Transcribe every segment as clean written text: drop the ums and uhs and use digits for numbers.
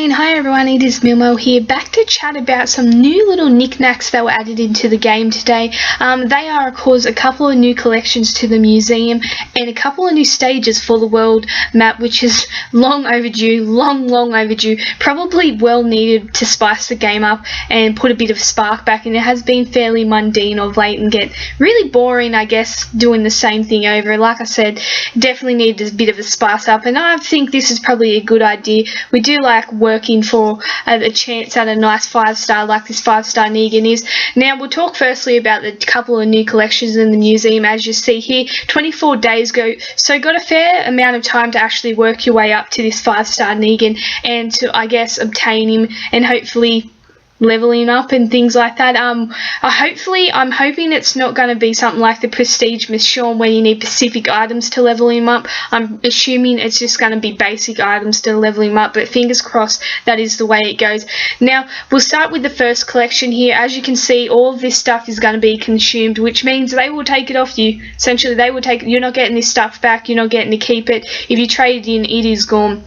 afternoon, hi everyone, it is Milmo here, back to chat about some new little knickknacks that were added into the game today. They are of course a couple of new collections to the museum and a couple of new stages for the world map, which is long overdue, long overdue, probably well needed to spice the game up and put a bit of spark back in. It has been fairly mundane of late and get really boring, I guess, doing the same thing over. Like I said, definitely needed a bit of a spice up, and I think this is probably a good idea. We do like working for a chance at a nice 5-star like this 5-star Negan is. Now we'll talk firstly about the couple of new collections in the museum. As you see here, 24 days ago, so got a fair amount of time to actually work your way up to this 5-star Negan and to, I guess, obtain him and hopefully leveling up and things like that. I'm hoping it's not going to be something like the Prestige Michonne where you need specific items to level him up. I'm assuming it's just going to be basic items to level him up, but fingers crossed that is the way it goes. Now we'll start with the first collection here. As you can see, all of this stuff is going to be consumed, which means they will take it off you. Essentially, they will take it. You're not getting this stuff back. You're not getting to keep it. If you trade it in, it is gone.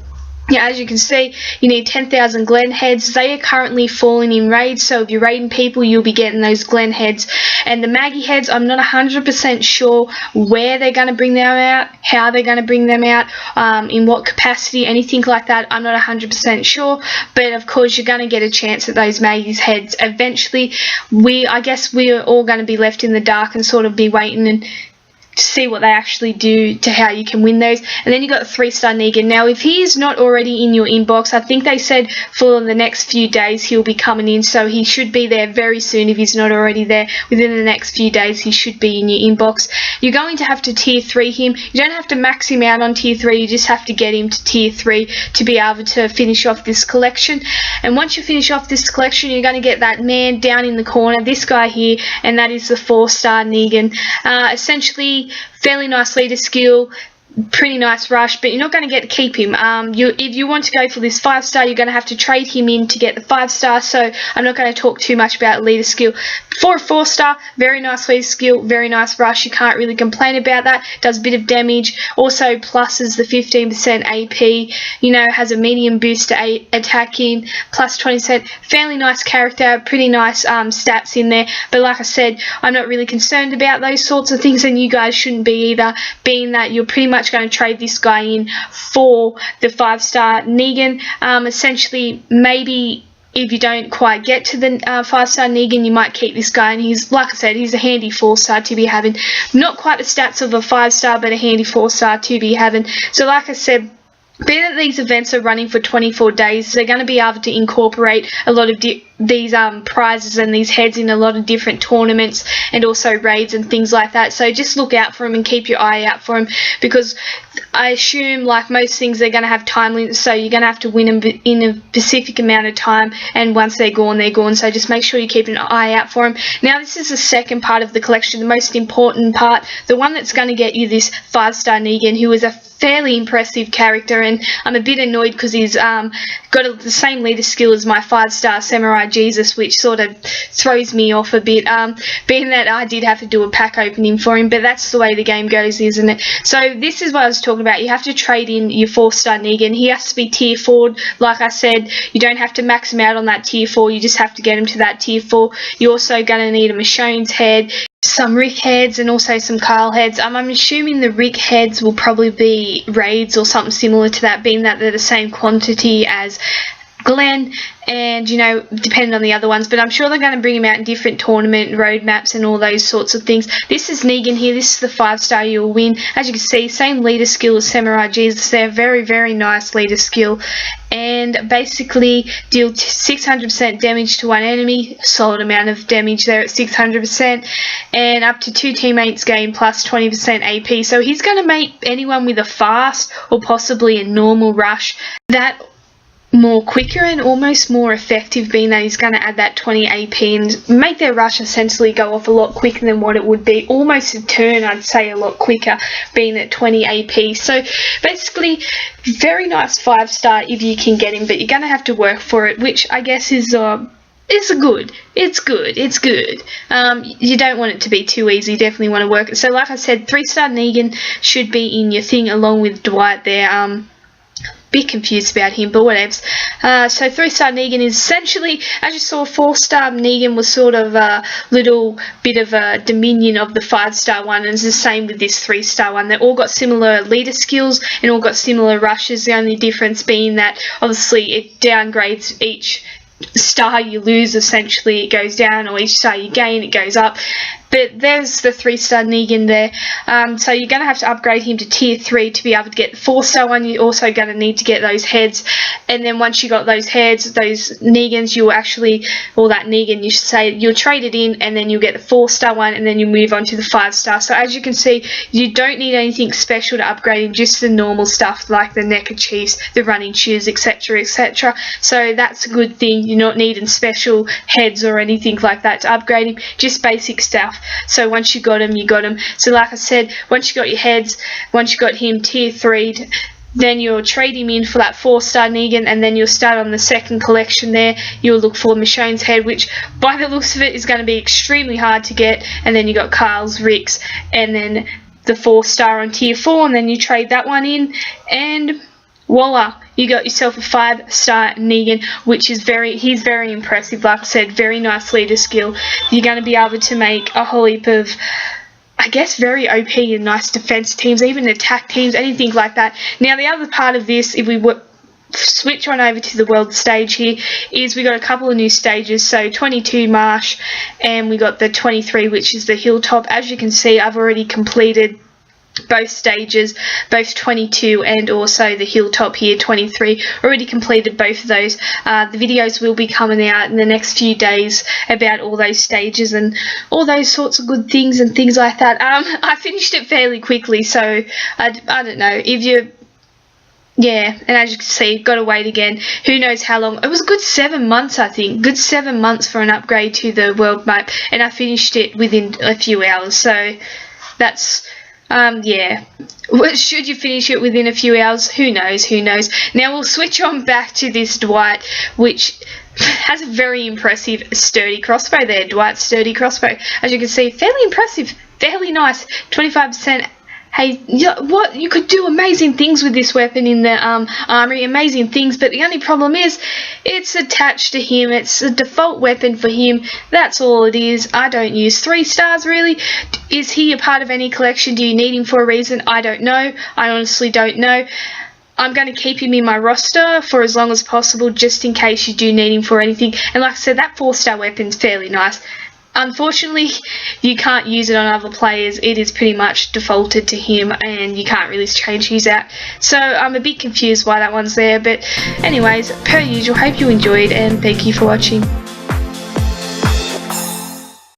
Yeah, as you can see, you need 10,000 Glen heads. They are currently falling in raids, so if you're raiding people, you'll be getting those Glen heads. And the Maggie heads, I'm not 100% sure where they're going to bring them out, how they're going to bring them out, in what capacity, anything like that. I'm not 100% sure, but of course you're going to get a chance at those Maggie's heads eventually. I guess we're all going to be left in the dark and sort of be waiting and see what they actually do to how you can win those. And then you got the 3-star Negan. Now if he is not already in your inbox, I think they said for the next few days he'll be coming in, so he should be there very soon. If he's not already there within the next few days, he should be in your inbox. You're going to have to tier 3 him. You don't have to max him out on tier 3, you just have to get him to tier 3 to be able to finish off this collection. And once you finish off this collection, you're going to get that man down in the corner, this guy here, and that is the 4-star Negan. Essentially fairly nice leader skill, pretty nice rush, but you're not going to get to keep him. If you want to go for this 5-star, you're going to have to trade him in to get the 5-star, so I'm not going to talk too much about leader skill. For a 4-star, very nice leader skill, very nice rush, you can't really complain about that. Does a bit of damage, also pluses the 15% AP, you know, has a medium boost to attacking, plus 20%, fairly nice character, pretty nice stats in there, but like I said, I'm not really concerned about those sorts of things, and you guys shouldn't be either, being that you're pretty much going to trade this guy in for the 5-star Negan. Essentially, maybe if you don't quite get to the 5-star Negan, you might keep this guy, and he's, like I said, he's a handy 4-star to be having. Not quite the stats of a 5-star, but a handy 4-star to be having. So like I said, being that these events are running for 24 days, they're going to be able to incorporate a lot of these prizes and these heads in a lot of different tournaments and also raids and things like that. So just look out for them and keep your eye out for them, because I assume, like most things, they're going to have time limits, so you're going to have to win them in a specific amount of time, and once they're gone, they're gone. So just make sure you keep an eye out for them. Now this is the second part of the collection, the most important part, the one that's going to get you this 5-star Negan, who is a fairly impressive character, and I'm a bit annoyed because he's got the same leader skill as my 5-star Samurai Jesus, which sort of throws me off a bit, being that I did have to do a pack opening for him, but that's the way the game goes, isn't it? So this is what I was talking about. You have to trade in your 4-star Negan. He has to be tier 4. Like I said, you don't have to max him out on that tier 4, you just have to get him to that tier 4. You're also going to need a Michonne's head, some Rick heads, and also some Carl heads. I'm assuming the Rick heads will probably be raids or something similar to that, being that they're the same quantity as Glenn, and you know, depending on the other ones, but I'm sure they're going to bring him out in different tournament road maps and all those sorts of things. This is Negan here. This is the 5-star you'll win. As you can see, same leader skill as Samurai Jesus. They're very nice leader skill, and basically deal 600% damage to one enemy, solid amount of damage there at 600%, and up to 2 teammates gain plus 20% AP. So he's going to make anyone with a fast or possibly a normal rush that more quicker and almost more effective, being that he's going to add that 20 AP and make their rush essentially go off a lot quicker than what it would be, almost a turn, I'd say, a lot quicker, being at 20 AP. So basically very nice 5-star if you can get him, but you're going to have to work for it, which I guess is it's good. You don't want it to be too easy. You definitely want to work it. So like I said, 3-star Negan should be in your thing along with Dwight there. bit confused about him, but whatevs. So 3-star Negan is essentially, as you saw, 4-star Negan was sort of a little bit of a dominion of the 5-star one, and it's the same with this 3-star one. They all got similar leader skills and all got similar rushes, the only difference being that obviously it downgrades each star you lose, essentially it goes down, or each star you gain, it goes up. But there's the 3-star Negan there. So you're going to have to upgrade him to tier 3 to be able to get the 4-star one. You're also going to need to get those heads. And then once you got those heads, those Negans, you'll actually, or that Negan, you should say, you'll trade it in, and then you'll get the 4-star one, and then you move on to the 5-star. So as you can see, you don't need anything special to upgrade him, just the normal stuff like the neckerchiefs, the running shoes, etc, etc. So that's a good thing. You're not needing special heads or anything like that to upgrade him, just basic stuff. So once you got him, you got him. So like I said, once you got your heads, once you got him tier 3, then you'll trade him in for that 4-star Negan, and then you'll start on the second collection there. You'll look for Michonne's head, which by the looks of it is going to be extremely hard to get. And then you got Carl's, Rick's, and then the 4-star on tier 4, and then you trade that one in, and voila, you got yourself a 5-star Negan, which is he's very impressive. Like I said, very nice leader skill. You're going to be able to make a whole heap of, I guess, very OP and nice defense teams, even attack teams, anything like that. Now, the other part of this, if we switch on over to the world stage here, is we got a couple of new stages. So 22 Marsh, and we got the 23, which is the Hilltop. As you can see, I've already completed both stages, both 22 and also the Hilltop here, 23. Already completed both of those. The videos will be coming out in the next few days about all those stages and all those sorts of good things and things like that. I finished it fairly quickly, so I don't know if you. Yeah, and as you can see, got to wait again. Who knows how long. It was a good 7 months, I think. Good 7 months for an upgrade to the world map, and I finished it within a few hours. So that's. Yeah, should you finish it within a few hours? Who knows, who knows. Now we'll switch on back to this Dwight, which has a very impressive sturdy crossbow there. Dwight's sturdy crossbow, as you can see, fairly impressive, fairly nice, 25%. Hey, what, you could do amazing things with this weapon in the armory, amazing things, but the only problem is it's attached to him. It's a default weapon for him. That's all it is. I don't use 3 stars, really. Is he a part of any collection? Do you need him for a reason? I don't know. I honestly don't know. I'm going to keep him in my roster for as long as possible, just in case you do need him for anything. And like I said, that 4-star weapon's fairly nice. Unfortunately, you can't use it on other players. It is pretty much defaulted to him, and you can't really change his out. So I'm a bit confused why that one's there. But anyways, per usual, hope you enjoyed, and thank you for watching.